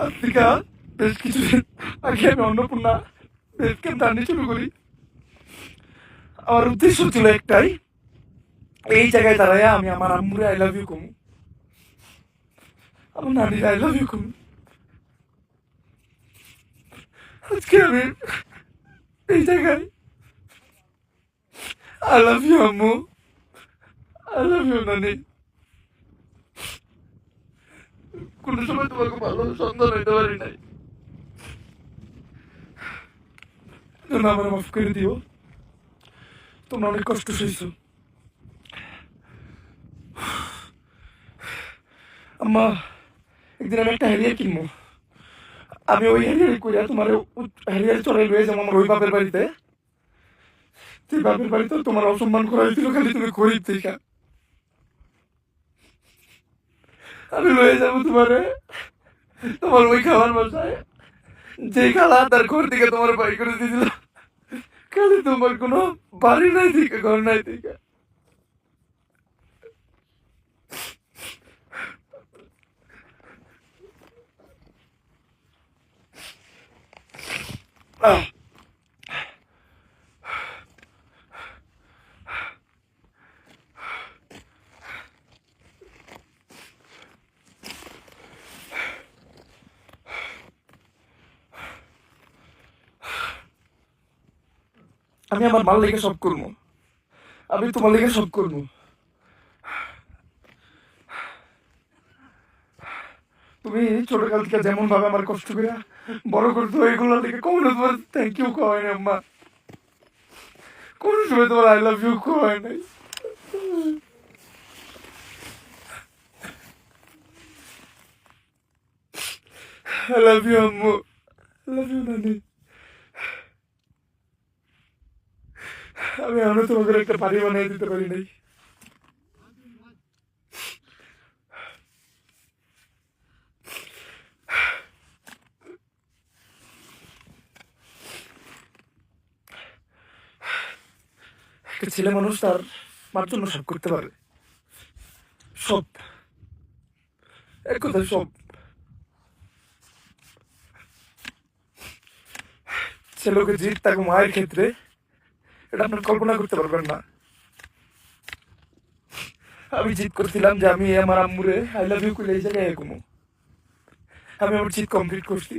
আজ থেকে বেশ কিছুদিন আগে আমি অন্নপূর্ণা বেস ক্যাম্প জার্নি শুরু করি। আমার উদ্দেশ্য ছিল একটাই, এই জায়গায় দাঁড়ায় আমি আমার আম্মুরে আই লাভ ইউ কমু, আমার নানির আই লাভ ইউ কমু। আজকে আমি এই জায়গায় আই লাভ ইউ আম্মু, আই লাভ ইউ নানি। কোনো সময় তোমাকে ভালো সন্তান হইতে পারি নাই, আমার মাফ করে দিও। তোমরা অনেক কষ্ট সইছো। আম্মা, একদিন আমি একটা হ্যারিয়ার কিনবো। আমি ওই হ্যারিয়ার কইরা তোমার হ্যারিয়ার চড়াই লয়ে যাবো আমার ওই বাপের বাড়িতে। তুই বাপের বাড়িতে তোমার অসম্মান করা হয়েছিল খালি তুমি গরিব দেখা। আমি লয়ে যাবো তোমারে তোমার ওই খাবার বাসায়, যে খালা তার ঘর থেকে তোমার বাড়ি করে দিয়েছিল, খালি তোমার কোনো বাড়ি নাই থেকে ঘর নাই থেকে। আমি আমার মাল লেগে সব করবো, আমি তোমার লেগে সব করবো। তুমি ছোটকাল থেকে যেমন ভাবে আমার কষ্ট করে বড় করতো, এগুলোর লেগে কখনো তোমার থ্যাংক ইউ কয় না আম্মা, কোনো সময় তোমার আই লাভ ইউ কয় নাই। আই লাভ ইউ আম্মু, আই লাভ ইউ নানি। আমি এখনো তোমাকে একটা বাড়ি বানিয়ে দিতে পারি নাই। একটা ছেলে মানুষ তার মার জন্য সব করতে পারে, সব, এক কথায় সব। ছেলেকে জিত তাকে মায়ের ক্ষেত্রে, এটা আপনার কল্পনা করতে পারবেন না। আমি জিত করছিলাম যে আমি আমার আম্মুরে আই লাভ ইউ কইলে এই জায়গায় ঘুমো। আমি আমার জিত কমপ্লিট করছি।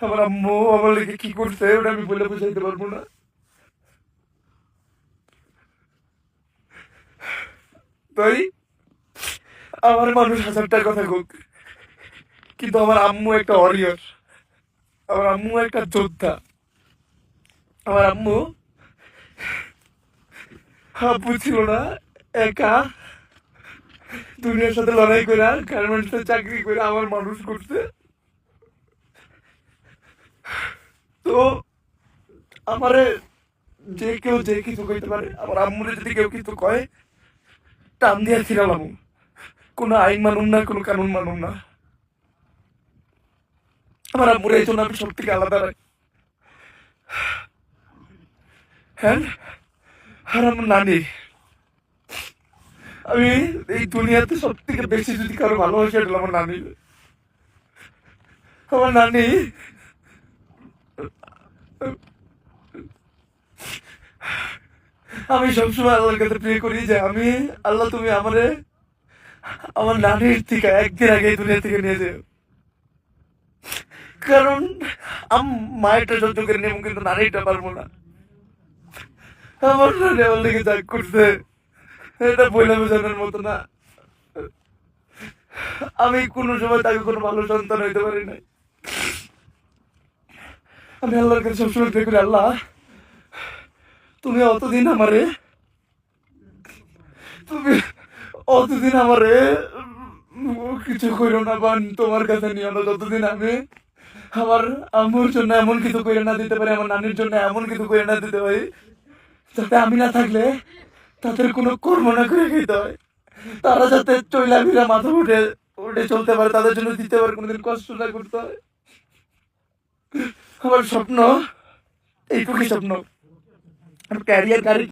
আমার আম্মু আমার লেগে কি করছে ওটা আমি বলে বুঝাইতে পারবো না। তাই আমার মানুষ হাজারটার কথা হোক, কিন্তু আমার আম্মু একটা ওয়ারিয়র, আমার আম্মু একটা যোদ্ধা। আমার আম্মু আব্বু ছিল না, একা দুনিয়ার সাথে লড়াই করে গার্মেন্টসে চাকরি করে আমার মানুষ করছে। তো আমারে যে কেউ যে কিছু কইতে পারে, আমার আম্মুরে যদি কেউ কিছু কয় টান দিয়া ছিড়ালাম, কোনো আইন মানুম না, কোনো কানুন মানুম না। আমার আম্মুরে এই জন্য আমি সব থেকে আলাদা রাখি। হ্যাঁ, আর আমার নানি, আমি এই দুনিয়াতে সব থেকে বেশি যদি কারো ভালোবাসি এটা আমার নানি। আমার নানি আমি সবসময় আল্লাহর কাছে প্রে করি যে আমি আল্লাহ তুমি আমারে আমার নানির থেকে একদিন আগে এই দুনিয়া থেকে নিয়ে যাও। কারণ মায়েরটা সহ্য করে নেব কিন্তু নানিটা পারবো না। আমার নানি আমার লেগে যা করছে এটা বইলে বোঝানোর মতো না। আমি কোনো সময় তাকে কোনো ভালো সন্তান হইতে পারি নাই। আমি আল্লাহর কাছে সবসময় প্রে করি, আল্লাহ তুমি অতদিন আমারে, তুমি অতদিন আমারে কিছু করো না, বা তোমার কাছে নিও না যতদিন আমি আমার আম্মুর জন্য এমন কিছু করে না দিতে পারি, আমার নানির জন্য এমন কিছু করে না দিতে পারি যাতে আমি না থাকলে তাদের কোনো কর্ম না করে খেতে হয়, তারা যাতে চইলা ভিড়া মাথা উঠে উঠে চলতে পারে, তাদের জন্য দিতে পারে, কোনোদিন কষ্ট না করতে হয়। আমার স্বপ্ন এইটুকুই স্বপ্ন, ক্যারিয়ার গাড়ি